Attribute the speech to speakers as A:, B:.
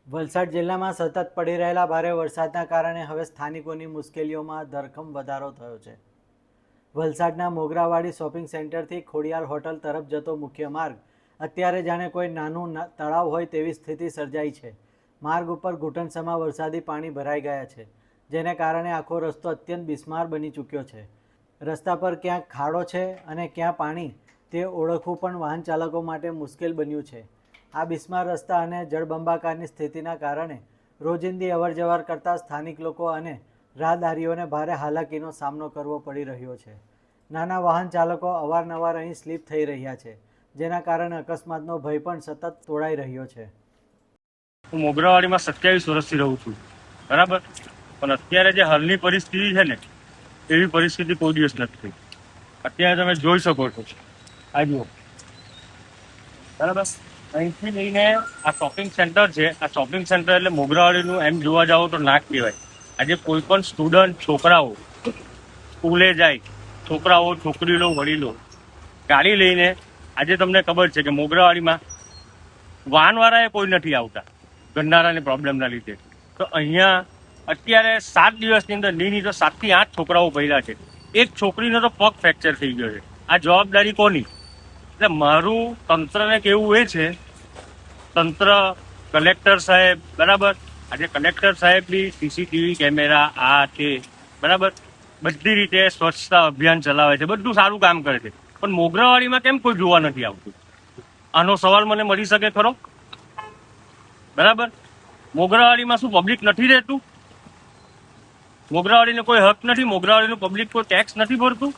A: વલસાડ જિલ્લામાં સતત પડી રહેલા ભારે વરસાદના કારણે હવે સ્થાનિકોની મુશ્કેલીઓમાં ધરખમ વધારો થયો છે. વલસાડના મોગરાવાડી શોપિંગ સેન્ટરથી ખોડિયાર હોટલ તરફ જતો મુખ્ય માર્ગ અત્યારે જાણે કોઈ નાનું તળાવ હોય તેવી સ્થિતિ સર્જાઈ છે. માર્ગ ઉપર ઘૂંટણસમા વરસાદી પાણી ભરાઈ ગયા છે, જેને કારણે આખો રસ્તો અત્યંત બિસ્માર બની ચૂક્યો છે. રસ્તા પર ક્યાંક ખાડો છે અને ક્યાં પાણી તે ઓળખવું પણ વાહન ચાલકો માટે મુશ્કેલ બન્યું છે. આ બિસ્માર રસ્તા અને જળબંબાકારની સ્થિતિના કારણે રોજિંદી અવરજવર કરતા સ્થાનિક લોકો અને રાહદારીઓને ભારે હાલાકીનો સામનો કરવો પડી રહ્યો છે. નાના વાહન ચાલકો અવારનવાર અહીં સ્લીપ થઈ રહ્યા છે, જેના કારણે અકસ્માતનો ભય પણ સતત તોડાઈ રહ્યો છે.
B: હું મોગરાવાડીમાં 27 વર્ષથી રહું છું, બરાબર. પણ અત્યારે જે હાલની પરિસ્થિતિ છે ને, એવી પરિસ્થિતિ કોઈ દિવસ નથી થઈ. અત્યારે તમે જોઈ શકો છો, આ જુઓ, બરાબર. અહીંથી લઈને આ શોપિંગ સેન્ટર છે. આ શોપિંગ સેન્ટર એટલે મોગરાવાડીનું એમ જોવા જાવ તો નાક કહેવાય. આજે કોઈ પણ સ્ટુડન્ટ, છોકરાઓ સ્કૂલે જાય, છોકરાઓ, છોકરીઓ, વડીલો ગાડી લઈને, આજે તમને ખબર છે કે મોગરાવાડીમાં વાહનવાળાએ કોઈ નથી આવતા ગંધારાની પ્રોબ્લેમના લીધે. તો અહીંયા અત્યારે 7 દિવસની અંદર નહીં તો 7 થી 8 છોકરાઓ પડ્યા છે. એક છોકરીનો તો પગ ફ્રેક્ચર થઈ ગયો છે. આ જવાબદારી કોની? એટલે મારું તંત્રને કહેવું એ છે, તંત્ર, કલેક્ટર સાહેબ, બરાબર. આજે કલેક્ટર સાહેબ બી સીસીટીવી કેમેરા આ છે, બરાબર, બધી રીતે સ્વચ્છતા અભિયાન ચલાવે છે, બધું સારું કામ કરે છે. પણ મોગરાવાડીમાં કેમ કોઈ જોવા નથી આવતું? આનો સવાલ મને મળી શકે ખરો? બરાબર. મોગરાવાડીમાં શું પબ્લિક નથી રહેતું? મોગરાવાડીને કોઈ હક નથી? મોગરાવાડીનું પબ્લિક કોઈ ટેક્સ નથી ભરતું?